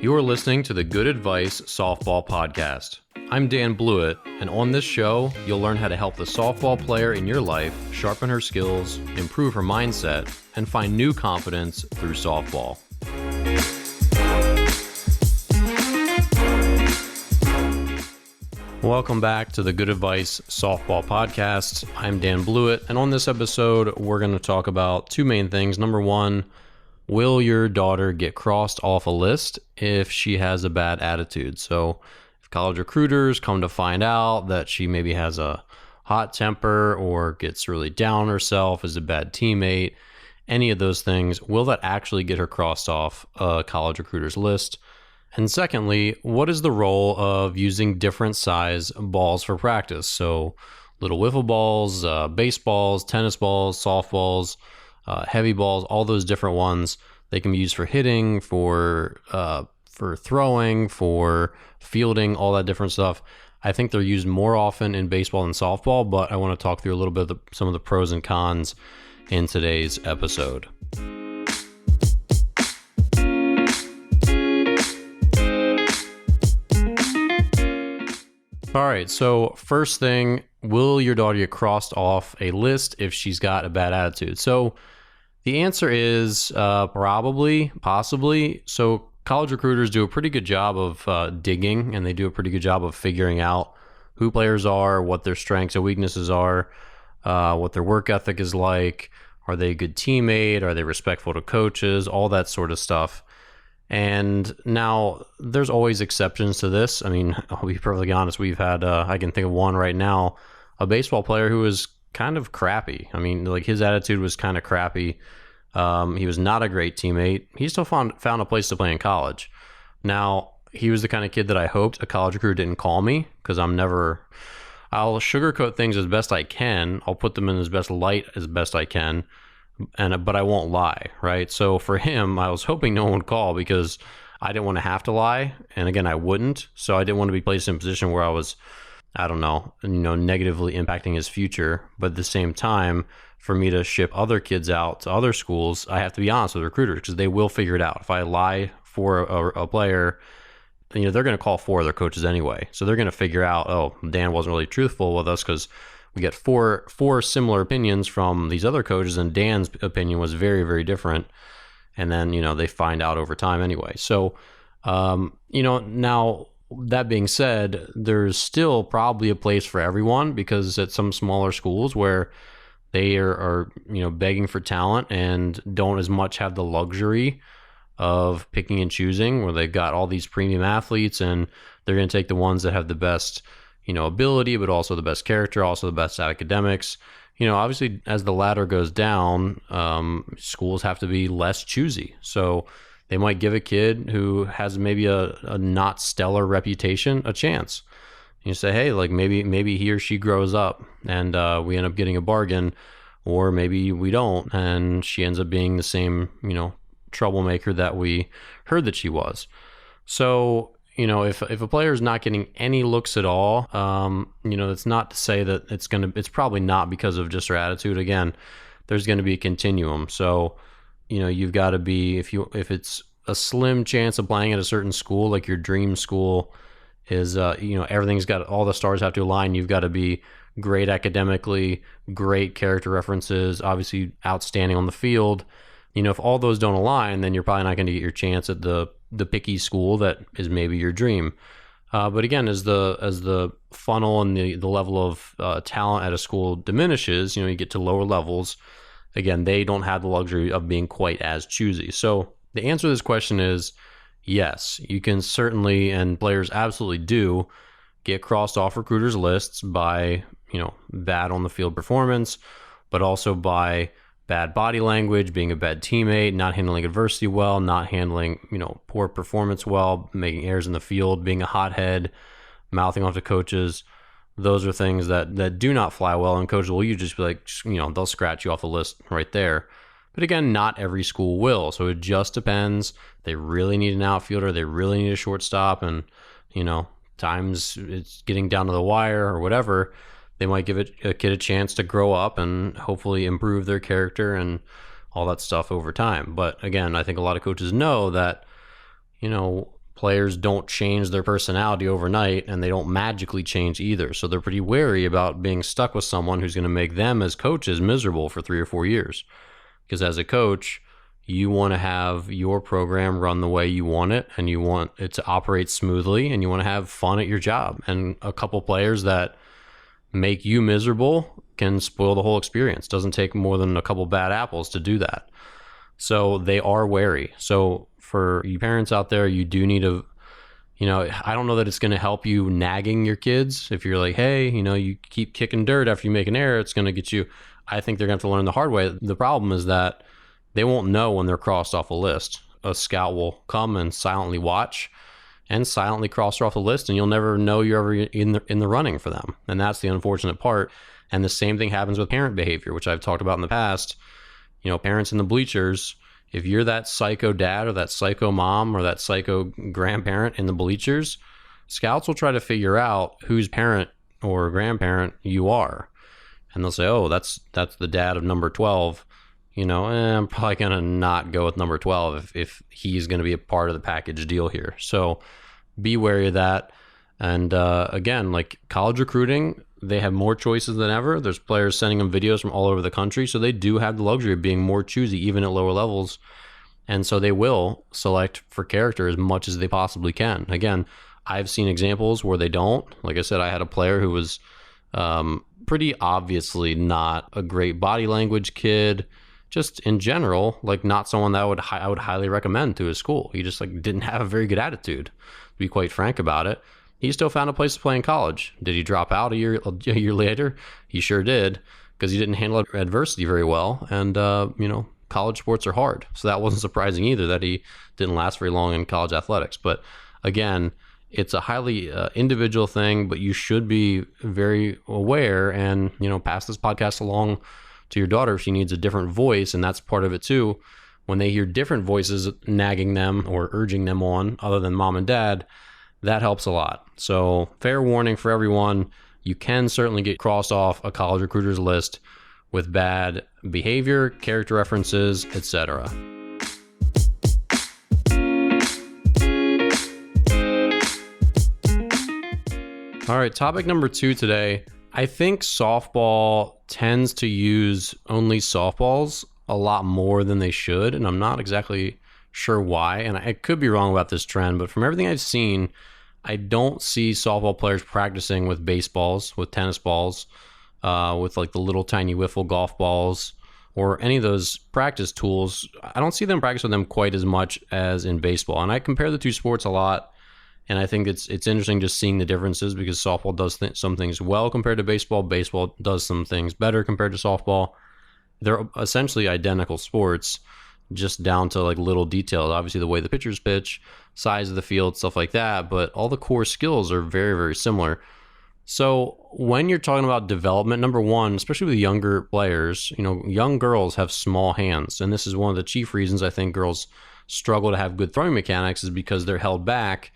You're listening to the Good Advice Softball Podcast. I'm Dan Blewett, and on this show, you'll learn how to help the softball player in your life sharpen her skills, improve her mindset, and find new confidence through softball. Welcome back to the Good Advice Softball Podcast. I'm Dan Blewett, and on this episode, we're going to talk about two main things. Number one, will your daughter get crossed off a list if she has a bad attitude? So if college recruiters come to find out that she maybe has a hot temper or gets really down on herself, is a bad teammate, any of those things, will that actually get her crossed off a college recruiter's list? And secondly, what is the role of using different size balls for practice? So little wiffle balls, baseballs, tennis balls, softballs, heavy balls, all those different ones. They can be used for hitting, for throwing, for fielding, all that different stuff. I think they're used more often in baseball than softball, but I want to talk through a little bit of some of the pros and cons in today's episode. All right, so first thing, will your daughter get crossed off a list if she's got a bad attitude? So the answer is probably, possibly. So college recruiters do a pretty good job of digging, and they do a pretty good job of figuring out who players are, what their strengths and weaknesses are, what their work ethic is like. Are they a good teammate? Are they respectful to coaches? All that sort of stuff. And now there's always exceptions to this. I mean, I'll be perfectly honest. We've had, I can think of one right now, a baseball player who was kind of crappy. I mean, like his attitude was kind of crappy. He was not a great teammate. He still found a place to play in college. Now, he was the kind of kid that I hoped a college recruiter didn't call me, because I'll sugarcoat things as best I can. I'll put them in as best light as best I can. But I won't lie, right? So for him, I was hoping no one would call because I didn't want to have to lie. And again, I wouldn't. So I didn't want to be placed in a position where I was, negatively impacting his future. But at the same time, for me to ship other kids out to other schools, I have to be honest with recruiters because they will figure it out. If I lie for a player, they're going to call four of their coaches anyway. So they're going to figure out, oh, Dan wasn't really truthful with us because we get four similar opinions from these other coaches, and Dan's opinion was very, very different. And then, they find out over time anyway. So, now that being said, there's still probably a place for everyone, because at some smaller schools where they are begging for talent and don't as much have the luxury of picking and choosing, where they've got all these premium athletes and they're going to take the ones that have the best ability, but also the best character, also the best academics. Obviously, as the ladder goes down, schools have to be less choosy. So they might give a kid who has maybe a not stellar reputation a chance. You say, hey, like maybe he or she grows up and we end up getting a bargain, or maybe we don't, and she ends up being the same, troublemaker that we heard that she was. So if a player is not getting any looks at all, it's not to say that it's probably not because of just her attitude. Again, there's going to be a continuum. So, you've got to be, if it's a slim chance of playing at a certain school, like your dream school is, everything's got, all the stars have to align. You've got to be great academically, great character references, obviously outstanding on the field. If all those don't align, then you're probably not going to get your chance at the picky school that is maybe your dream. But again, as the funnel and the level of talent at a school diminishes, you get to lower levels. Again, they don't have the luxury of being quite as choosy. So the answer to this question is yes, you can certainly, and players absolutely do, get crossed off recruiters' lists by, bad on the field performance, but also by bad body language, being a bad teammate, not handling adversity well, not handling, poor performance well, making errors in the field, being a hothead, mouthing off to coaches. Those are things that do not fly well, and coaches will usually just be like, they'll scratch you off the list right there. But again, not every school will. So it just depends. They really need an outfielder. They really need a shortstop. And, times it's getting down to the wire or whatever. They might give a kid a chance to grow up and hopefully improve their character and all that stuff over time. But again, I think a lot of coaches know that, players don't change their personality overnight, and they don't magically change either. So they're pretty wary about being stuck with someone who's going to make them as coaches miserable for 3 or 4 years. Because as a coach, you want to have your program run the way you want it, and you want it to operate smoothly, and you want to have fun at your job. And a couple players that make you miserable can spoil the whole experience. Doesn't take more than a couple bad apples to do that. So they are wary. So for you parents out there, you do need to, I don't know that it's going to help you nagging your kids. If you're like, hey, you keep kicking dirt after you make an error, it's going to get you. I think they're going to have to learn the hard way. The problem is that they won't know when they're crossed off a list. A scout will come and silently watch and silently cross her off the list, and you'll never know you're ever in the running for them. And that's the unfortunate part. And the same thing happens with parent behavior, which I've talked about in the past. Parents in the bleachers, if you're that psycho dad or that psycho mom or that psycho grandparent in the bleachers, scouts will try to figure out whose parent or grandparent you are. And they'll say, oh, that's the dad of number 12. I'm probably going to not go with number 12 if he's going to be a part of the package deal here. So be wary of that. And again, like college recruiting, they have more choices than ever. There's players sending them videos from all over the country. So they do have the luxury of being more choosy, even at lower levels. And so they will select for character as much as they possibly can. Again, I've seen examples where they don't. Like I said, I had a player who was pretty obviously not a great body language kid. Just in general, like not someone that I would highly recommend to his school. He just didn't have a very good attitude, to be quite frank about it. He still found a place to play in college. Did he drop out a year later? He sure did, because he didn't handle adversity very well. And, college sports are hard. So that wasn't surprising either that he didn't last very long in college athletics. But again, it's a highly individual thing, but you should be very aware and, pass this podcast along to your daughter if she needs a different voice. And that's part of it too. When they hear different voices nagging them or urging them on other than mom and dad, that helps a lot. So fair warning for everyone, you can certainly get crossed off a college recruiter's list with bad behavior, character references, etc. All right, topic number 2 today. I think softball tends to use only softballs a lot more than they should, and I'm not exactly sure why. And I could be wrong about this trend, but from everything I've seen, I don't see softball players practicing with baseballs, with tennis balls, with like the little tiny wiffle golf balls, or any of those practice tools. I don't see them practice with them quite as much as in baseball. And I compare the two sports a lot, and I think it's interesting just seeing the differences, because softball does some things well compared to baseball. Baseball does some things better compared to softball. They're essentially identical sports, just down to like little details. Obviously, the way the pitchers pitch, size of the field, stuff like that. But all the core skills are very, very similar. So when you're talking about development, number one, especially with younger players, young girls have small hands. And this is one of the chief reasons I think girls struggle to have good throwing mechanics, is because they're held back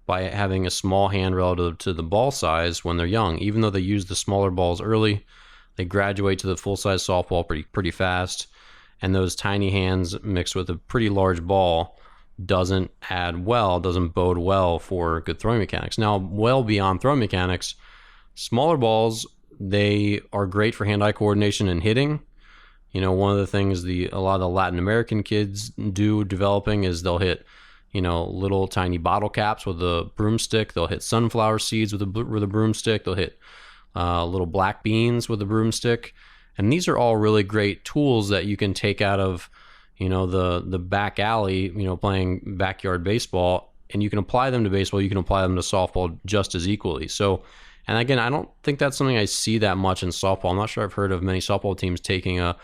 by having a small hand relative to the ball size when they're young. Even though they use the smaller balls early, they graduate to the full-size softball pretty fast. And those tiny hands mixed with a pretty large ball doesn't bode well for good throwing mechanics. Now, well beyond throwing mechanics, smaller balls, they are great for hand-eye coordination and hitting. One of the things a lot of the Latin American kids do developing is they'll hit little tiny bottle caps with a broomstick. They'll hit sunflower seeds with a broomstick. They'll hit little black beans with a broomstick. And these are all really great tools that you can take out of, the back alley, playing backyard baseball, and you can apply them to baseball. You can apply them to softball just as equally. So, and again, I don't think that's something I see that much in softball. I'm not sure I've heard of many softball teams taking a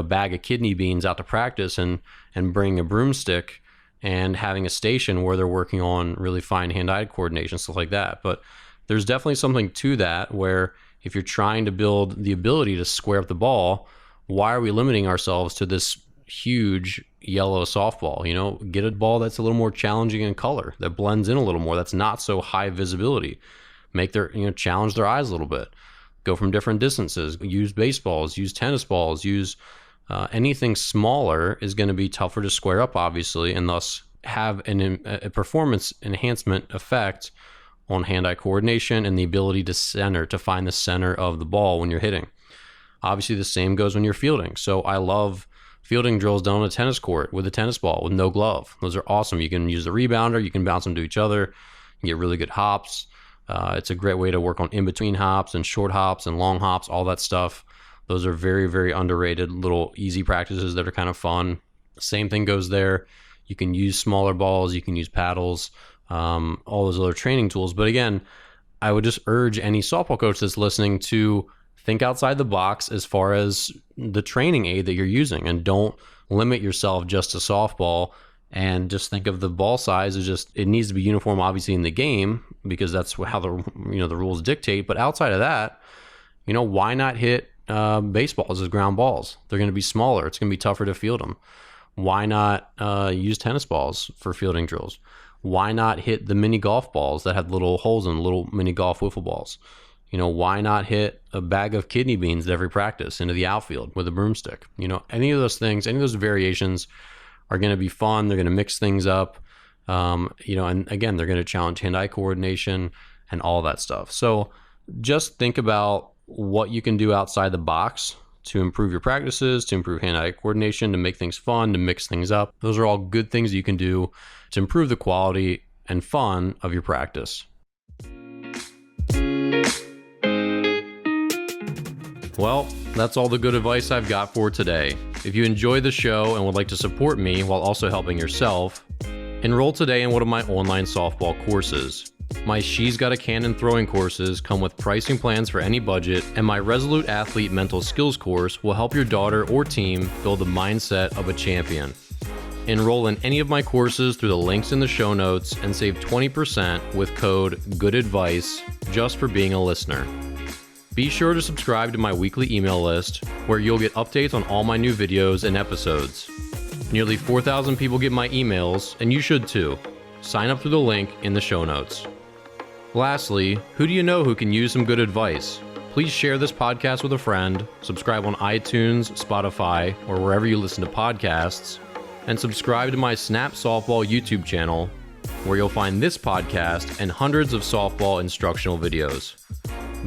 bag of kidney beans out to practice and bringing a broomstick and having a station where they're working on really fine hand-eye coordination, stuff like that. But there's definitely something to that, where if you're trying to build the ability to square up the ball, why are we limiting ourselves to this huge yellow softball? Get a ball that's a little more challenging in color, that blends in a little more, that's not so high visibility. Make their, challenge their eyes a little bit. Go from different distances. Use baseballs, use tennis balls, use anything smaller is going to be tougher to square up, obviously, and thus have a performance enhancement effect on hand-eye coordination and the ability to find the center of the ball when you're hitting. Obviously, the same goes when you're fielding. So I love fielding drills done on a tennis court with a tennis ball with no glove. Those are awesome. You can use the rebounder. You can bounce them to each other. You get really good hops. It's a great way to work on in-between hops and short hops and long hops, all that stuff. Those are very, very underrated little easy practices that are kind of fun. Same thing goes there. You can use smaller balls. You can use paddles, all those other training tools. But again, I would just urge any softball coach that's listening to think outside the box as far as the training aid that you're using, and don't limit yourself just to softball, and just think of the ball size as just, it needs to be uniform obviously in the game because that's how the rules dictate. But outside of that, why not hit baseballs as ground balls? They're going to be smaller. It's going to be tougher to field them. Why not use tennis balls for fielding drills? Why not hit the mini golf balls that have little holes in, little mini golf wiffle balls? Why not hit a bag of kidney beans at every practice into the outfield with a broomstick? Any of those things, any of those variations are going to be fun. They're going to mix things up, and again, they're going to challenge hand-eye coordination and all that stuff. So just think about what you can do outside the box to improve your practices, to improve hand-eye coordination, to make things fun, to mix things up. Those are all good things you can do to improve the quality and fun of your practice. Well, that's all the good advice I've got for today. If you enjoyed the show and would like to support me while also helping yourself, enroll today in one of my online softball courses. My She's Got a Cannon throwing courses come with pricing plans for any budget, and my Resolute Athlete Mental Skills course will help your daughter or team build the mindset of a champion. Enroll in any of my courses through the links in the show notes and save 20% with code GOODADVICE just for being a listener. Be sure to subscribe to my weekly email list, where you'll get updates on all my new videos and episodes. Nearly 4,000 people get my emails, and you should too. Sign up through the link in the show notes. Lastly, who do you know who can use some good advice? Please share this podcast with a friend, subscribe on iTunes, Spotify, or wherever you listen to podcasts, and subscribe to my Snap Softball YouTube channel, where you'll find this podcast and hundreds of softball instructional videos.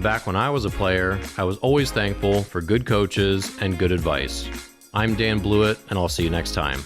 Back when I was a player, I was always thankful for good coaches and good advice. I'm Dan Blewett, and I'll see you next time.